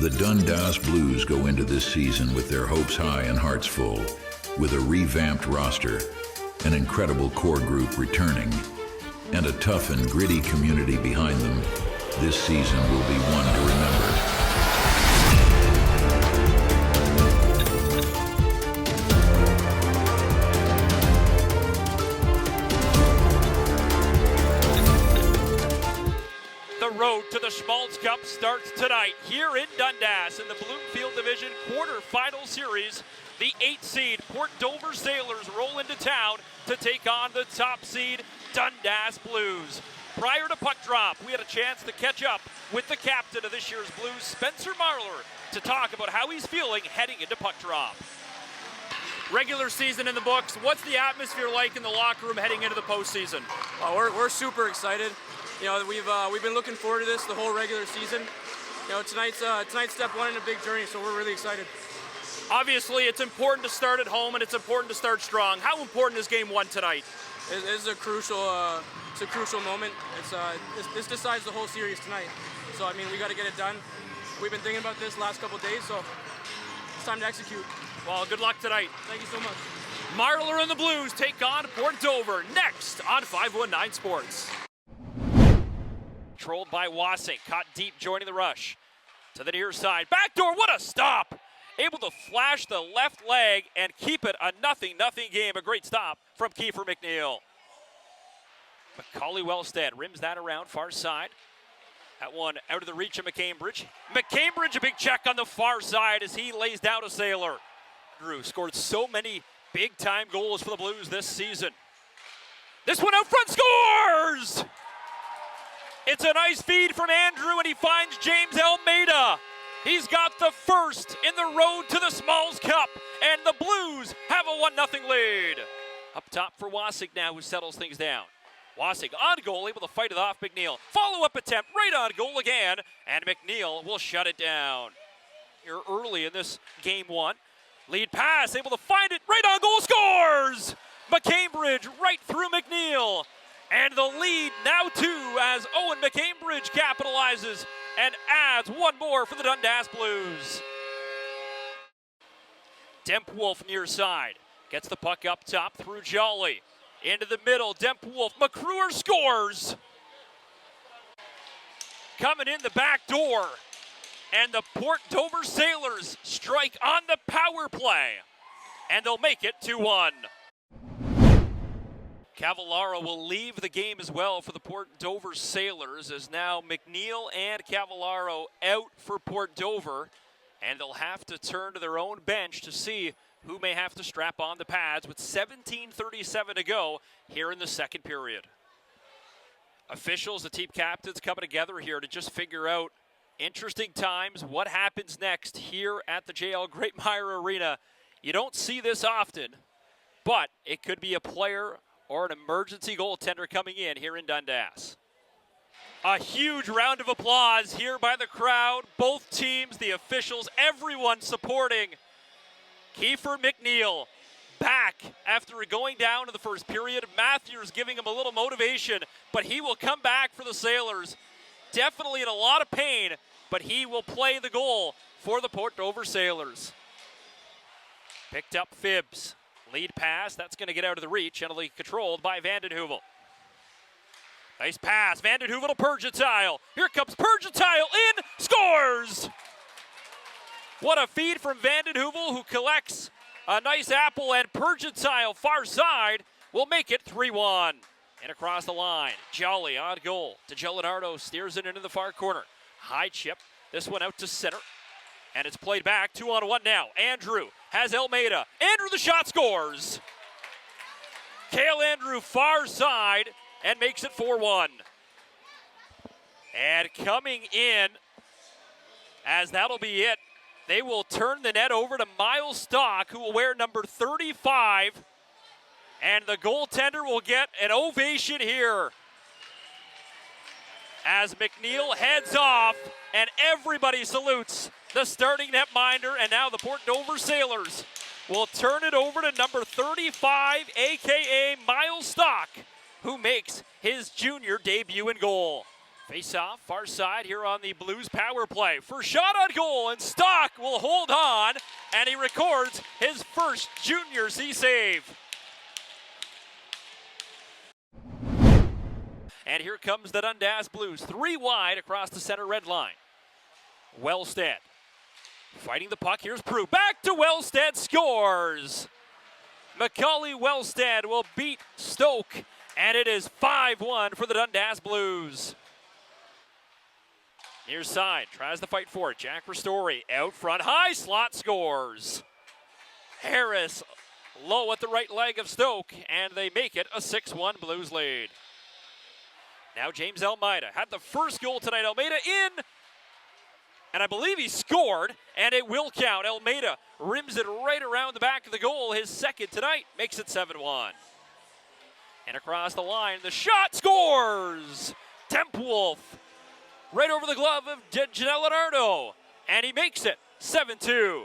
The Dundas Blues go into this season with their hopes high and hearts full, with a revamped roster, an incredible core group returning, and a tough and gritty community behind them. This season will be one to remember. Road to the Schmaltz Cup starts tonight here in Dundas in the Bloomfield Division quarterfinal series. The 8th seed Port Dover Sailors roll into town to take on the top seed Dundas Blues. Prior to puck drop, we had a chance to catch up with the captain of this year's Blues, Spencer Marler, to talk about how he's feeling heading into puck drop. Regular season in the books. What's the atmosphere like in the locker room heading into the postseason? We're super excited. You know, we've been looking forward to this the whole regular season. You know, tonight's step one in a big journey, so we're really excited. Obviously, it's important to start at home and it's important to start strong. How important is Game 1 tonight? It's a crucial moment. This decides the whole series tonight. So I mean, we got to get it done. We've been thinking about this last couple of days, so it's time to execute. Well, good luck tonight. Thank you so much. Marler and the Blues take on Port Dover next on 519 Sports. Controlled by Wasik, caught deep, joining the rush. To the near side, backdoor, what a stop! Able to flash the left leg and keep it a 0-0 game. A great stop from Kiefer McNeil. Macaulay Wellstead rims that around far side. That one out of the reach of McCambridge. McCambridge, a big check on the far side as he lays down a Sailor. Drew scored so many big-time goals for the Blues this season. This one out front scores! It's a nice feed from Andrew, and he finds James Almeida. He's got the first in the road to the Smalls Cup, and the Blues have a 1-0 lead. Up top for Wasik now, who settles things down. Wasik on goal, able to fight it off McNeil. Follow-up attempt, right on goal again, and McNeil will shut it down. Here early in this Game 1. Lead pass, able to find it, right on goal, scores! McCambridge right through McNeil. And the lead now two as Owen McCambridge capitalizes and adds one more for the Dundas Blues. Dempwolf near side. Gets the puck up top through Jolly. Into the middle, Dempwolf. McCruer scores. Coming in the back door. And the Port Dover Sailors strike on the power play. And they'll make it 2-1. Cavallaro will leave the game as well for the Port Dover Sailors, as now McNeil and Cavallaro out for Port Dover, and they'll have to turn to their own bench to see who may have to strap on the pads with 17:37 to go here in the second period. Officials, the team captains coming together here to just figure out interesting times, what happens next here at the JL Great Mire Arena. You don't see this often, but it could be a player or an emergency goaltender coming in here in Dundas. A huge round of applause here by the crowd, both teams, the officials, everyone supporting Kiefer McNeil back after going down in the first period. Matthews giving him a little motivation, but he will come back for the Sailors. Definitely in a lot of pain, but he will play the goal for the Port Dover Sailors. Picked up Phibbs. Lead pass, that's going to get out of the reach, and it'll be controlled by Vanden Heuvel. Nice pass, Vanden Heuvel to Purgentile. Here comes Purgentile in, scores! What a feed from Vanden Heuvel, who collects a nice apple, and Purgentile, far side, will make it 3-1. And across the line, Jolly on goal. DeGelinardo steers it into the far corner. High chip, this one out to center. And it's played back, 2-on-1 now. Andrew has Almeida. Andrew, the shot, scores. Cale Andrew, far side, and makes it 4-1. And coming in, as that'll be it, they will turn the net over to Miles Stock, who will wear number 35. And the goaltender will get an ovation here as McNeil heads off, and everybody salutes the starting netminder, and now the Port Dover Sailors will turn it over to number 35, a.k.a. Miles Stock, who makes his junior debut in goal. Face off, far side here on the Blues power play. First shot on goal, and Stock will hold on, and he records his first junior C save. And here comes the Dundas Blues, 3 wide across the center red line. Wellstead fighting the puck. Here's Prue. Back to Wellstead, scores. Macaulay Wellstead will beat Stoke, and it is 5-1 for the Dundas Blues. Near side, tries to fight for it. Jack Ristori out front, high slot, scores. Harris low at the right leg of Stoke, and they make it a 6-1 Blues lead. Now James Almeida had the first goal tonight. Almeida in, and I believe he scored, and it will count. Almeida rims it right around the back of the goal. His second tonight makes it 7-1. And across the line, the shot, scores! Tempwolf right over the glove of Janelle Leonardo, and he makes it 7-2.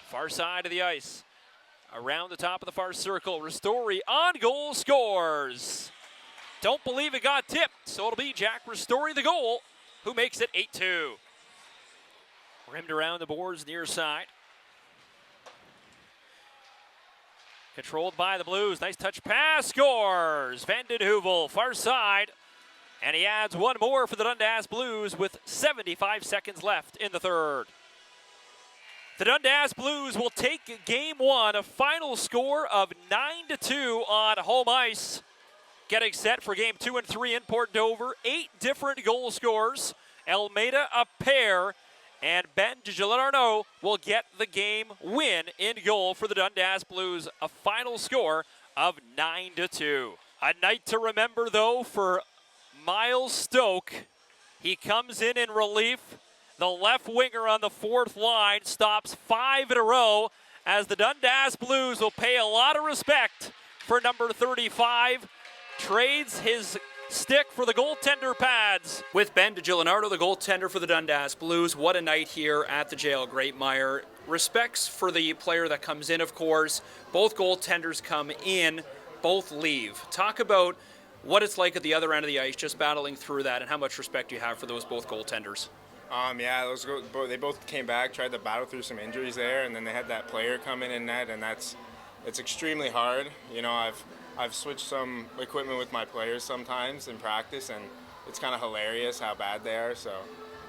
Far side of the ice, around the top of the far circle. Ristori on goal, scores. Don't believe it got tipped, so it'll be Jack Ristori, the goal, who makes it 8-2. Rimmed around the boards near side. Controlled by the Blues. Nice touch pass, scores. Van den Heuvel, far side. And he adds one more for the Dundas Blues with 75 seconds left in the third. The Dundas Blues will take game one, a final score of 9-2 on home ice. Getting set for game 2 and 3 in Port Dover. 8 different goal scorers. Almeida a pair, and Ben Giuliano will get the game win in goal for the Dundas Blues. A final score of 9-2. A night to remember, though, for Miles Stoke. He comes in relief. The left winger on the fourth line stops 5 in a row as the Dundas Blues will pay a lot of respect for number 35. Trades his stick for the goaltender pads. With Ben DiGianardo, the goaltender for the Dundas Blues, what a night here at the jail, Great Meyer. Respects for the player that comes in, of course. Both goaltenders come in, both leave. Talk about what it's like at the other end of the ice, just battling through that, and how much respect you have for those both goaltenders. Yeah, they both came back, tried to battle through some injuries there, and then they had that player come in net, and it's extremely hard. You know, I've switched some equipment with my players sometimes in practice, and it's kind of hilarious how bad they are. So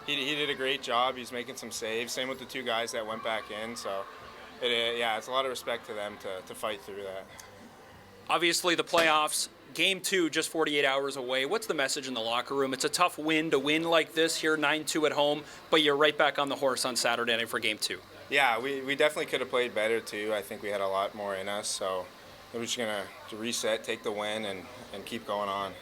he did a great job. He's making some saves. Same with the 2 guys that went back in. So it's a lot of respect to them to fight through that. Obviously, the playoffs, game 2 just 48 hours away. What's the message in the locker room? It's a tough win to win like this here, 9-2 at home, but you're right back on the horse on Saturday night for game 2. Yeah, we definitely could have played better too. I think we had a lot more in us. So we're just going to reset, take the win, and keep going on.